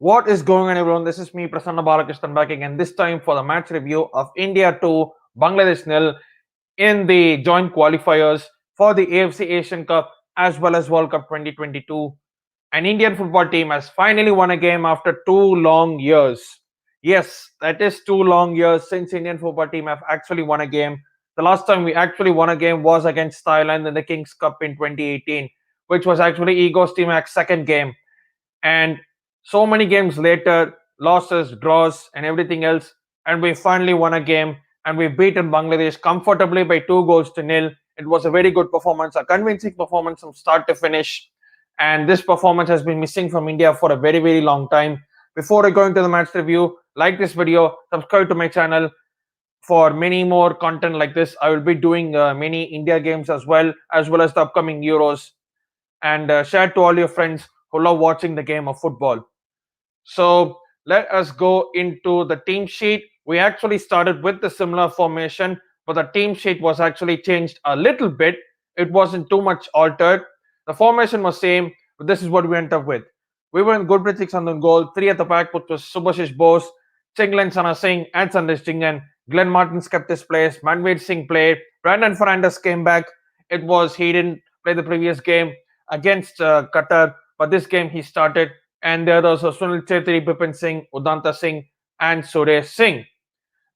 What is going on, everyone? This is me, Prasanna Balakrishnan, back again. This time for the match review of India 2, Bangladesh nil in the joint qualifiers for the AFC Asian Cup as well as World Cup 2022. An Indian football team has finally won a game after 2 long years. Yes, that is 2 long years since Indian football team have actually won a game. The last time we actually won a game was against Thailand in the Kings Cup in 2018, which was actually Ego's team second game. And so many games later, losses, draws, and everything else, and we finally won a game and we beaten Bangladesh comfortably by 2 goals to nil. It was a very good performance, a convincing performance from start to finish. And this performance has been missing from India for a very, very long time. Before I go into the match review, like this video, subscribe to my channel for many more content like this. I will be doing many India games as well as the upcoming Euros, and share to all your friends who love watching the game of football. So let us go into the team sheet. We actually started with the similar formation, but the team sheet was actually changed a little bit. It wasn't too much altered. The formation was same, but this is what we ended up with. We were in Gurpreet Singh on goal, three at the back, which was Subhashish Bose, Chinglen Sana Singh, and Sandesh Jhingan. Glenn Martins kept his place. Manveer Singh played. Brandon Fernandes came back. He didn't play the previous game against Qatar, but this game he started. And there was also Sunil Chettri, Bipin Singh, Udanta Singh, and Suresh Singh.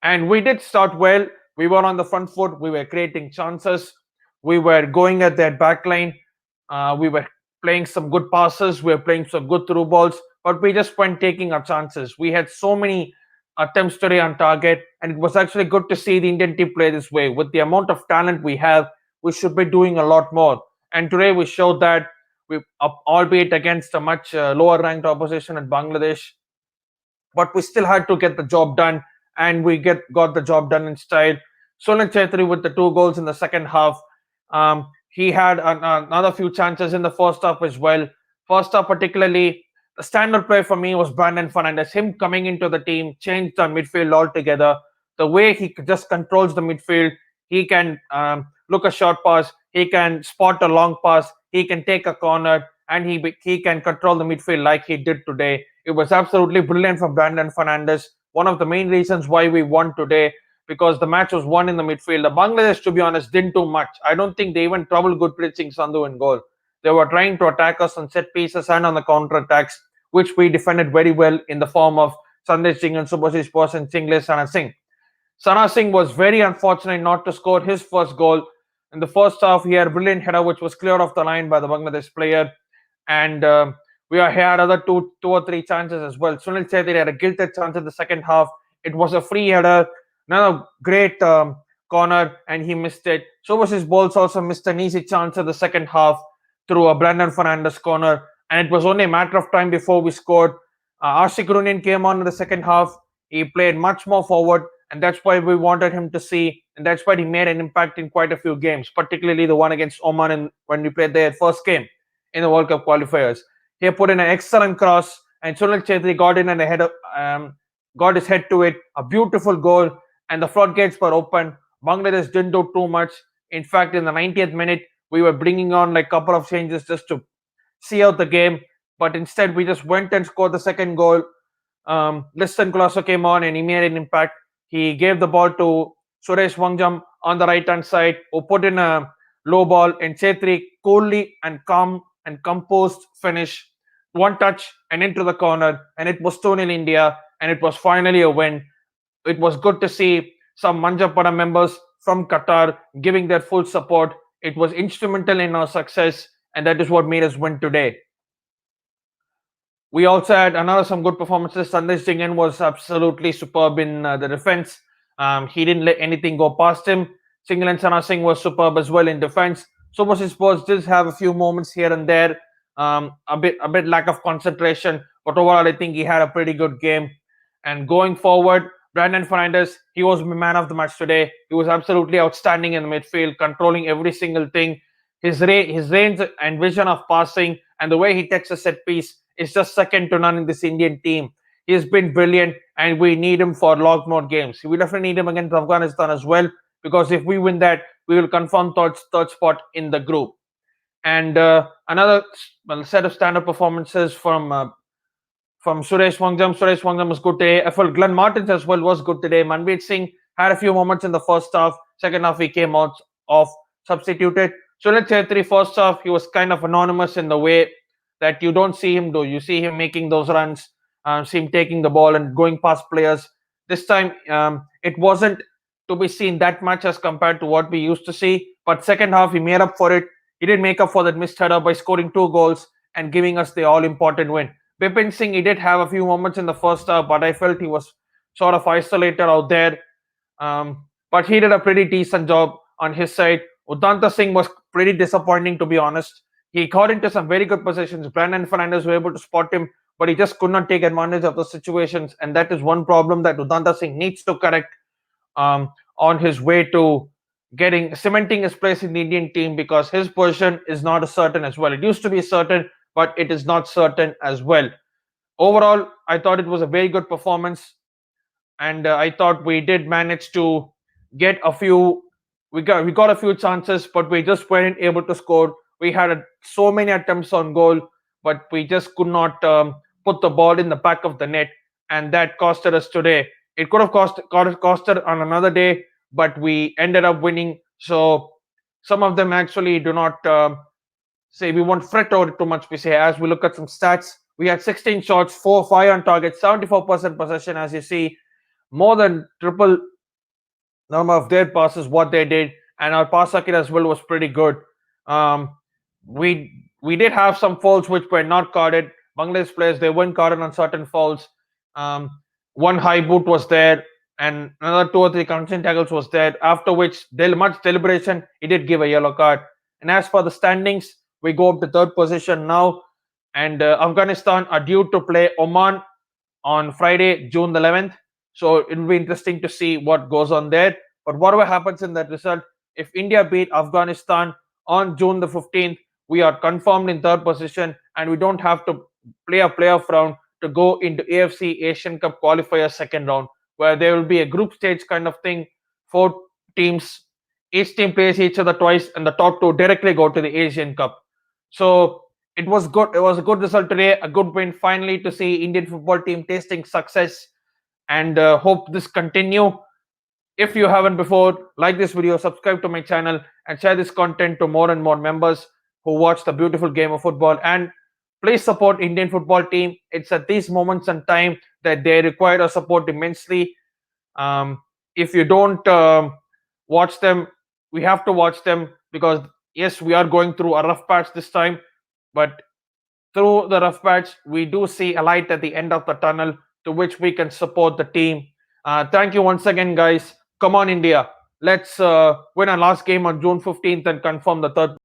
And we did start well. We were on the front foot. We were creating chances. We were going at their back line. We were playing some good passes. We were playing some good through balls. But we just weren't taking our chances. We had so many attempts today on target. And it was actually good to see the Indian team play this way. With the amount of talent we have, we should be doing a lot more. And today we showed that, albeit against a much lower ranked opposition at Bangladesh, but we still had to get the job done, and we got the job done in style. Sunil Chettri with the 2 goals in the second half. He had another few chances in the first half as well. First half, particularly, the standard play for me was Brandon Fernandes. Him coming into the team changed the midfield altogether. The way he just controls the midfield, he can look a short pass, he can spot a long pass, he can take a corner, and he can control the midfield like he did today. It was absolutely brilliant from Brandon Fernandes. One of the main reasons why we won today, because the match was won in the midfield. The Bangladesh, to be honest, didn't do much. I don't think they even troubled Gurpreet Singh Sandhu in goal. They were trying to attack us on set pieces and on the counter attacks, which we defended very well in the form of Sandesh Singh and Subhashish Bose and Chingle Sana Singh. Sana Singh was very unfortunate not to score his first goal. In the first half, he had a brilliant header which was cleared off the line by the Bangladesh player. And we had other two or three chances as well. Sunil Chettri had a gilded chance in the second half. It was a free header, another great corner, and he missed it. Subhashish Bose also missed an easy chance in the second half through a Brandon Fernandes corner. And it was only a matter of time before we scored. Ashik Runin came on in the second half. He played much more forward, and that's why we wanted him to see, and that's why he made an impact in quite a few games, particularly the one against Oman when we played their first game in the World Cup qualifiers. He put in an excellent cross, and Sunil Chettri got in and got his head to it. A beautiful goal, and the floodgates were open. Bangladesh didn't do too much. In fact, in the 90th minute, we were bringing on like a couple of changes just to see out the game, but instead we just went and scored the second goal. Liston Colosso came on and he made an impact. He gave the ball to Suresh Wangjam on the right hand side, who put in a low ball, and Chettri coolly and calm and composed finish, one touch and into the corner, and it was 2-0 India, and it was finally a win. It was good to see some Manjapada members from Qatar giving their full support. It was instrumental in our success, and that is what made us win today. We also had some good performances. Sandesh Jhingan was absolutely superb in the defense. He didn't let anything go past him. Chinglen Sana Singh was superb as well in defense. Subhashish Bose did have a few moments here and there, a bit lack of concentration, but overall I think he had a pretty good game. And going forward, Brandon Fernandes, he was man of the match today. He was absolutely outstanding in the midfield, controlling every single thing. His range and vision of passing and the way he takes a set piece is just second to none in this Indian team. He has been brilliant, and we need him for a lot more games. We definitely need him against Afghanistan as well, because if we win that, we will confirm third spot in the group. And another set of standard performances from from Suresh Wangjam. Suresh Wangjam was good today. I felt Glenn Martins as well was good today. Manveer Singh had a few moments in the first half. Second half, he came out off substituted. Sunil Chettri, first half, he was kind of anonymous in the way that you don't see him do. You see him making those runs, see him taking the ball and going past players. This time, it wasn't to be seen that much as compared to what we used to see. But second half, he made up for it. He did make up for that missed header by scoring 2 goals and giving us the all-important win. Bipin Singh, he did have a few moments in the first half, but I felt he was sort of isolated out there. But he did a pretty decent job on his side. Udanta Singh was pretty disappointing, to be honest. He got into some very good positions. Brandon Fernandez was able to spot him, but he just could not take advantage of the situations. And that is one problem that Udanta Singh needs to correct on his way to getting cementing his place in the Indian team, because his position is not a certain as well. It used to be certain, but it is not certain as well. Overall, I thought it was a very good performance, and I thought we did manage to get a few. We got a few chances, but we just weren't able to score. We had so many attempts on goal, but we just could not put the ball in the back of the net, and that costed us today. It could have costed on another day, but we ended up winning. So some of them actually do not say we won't fret over it too much. We say, as we look at some stats, we had 16 shots, 5 on target, 74% possession. As you see, more than triple number of their passes what they did, and our pass accuracy as well was pretty good. Um, we did have some fouls which were not carded. Bangladesh players, they weren't carded on certain fouls. Um, One high boot was there, and another 2 or 3 constant tackles was there. After which, much deliberation, he did give a yellow card. And as for the standings, we go up to third position now, and Afghanistan are due to play Oman on Friday, June the 11th. So it will be interesting to see what goes on there. But whatever happens in that result, if India beat Afghanistan on June the 15th, we are confirmed in third position, and we don't have to play a playoff round to go into AFC Asian Cup qualifier second round, where there will be a group stage kind of thing. 4 teams, each team plays each other twice, and the top 2 directly go to the Asian Cup. So it was good. It was a good result today, a good win finally to see Indian football team tasting success, and hope this continue. If you haven't before, like this video, subscribe to my channel, and share this content to more and more members who watch the beautiful game of football. And please support Indian football team. It's at these moments in time that they require our support immensely. If you don't watch them, we have to watch them, because yes, we are going through a rough patch this time, but through the rough patch, we do see a light at the end of the tunnel to which we can support the team. Thank you once again, guys. Come on, India. Let's win our last game on June 15th and confirm the third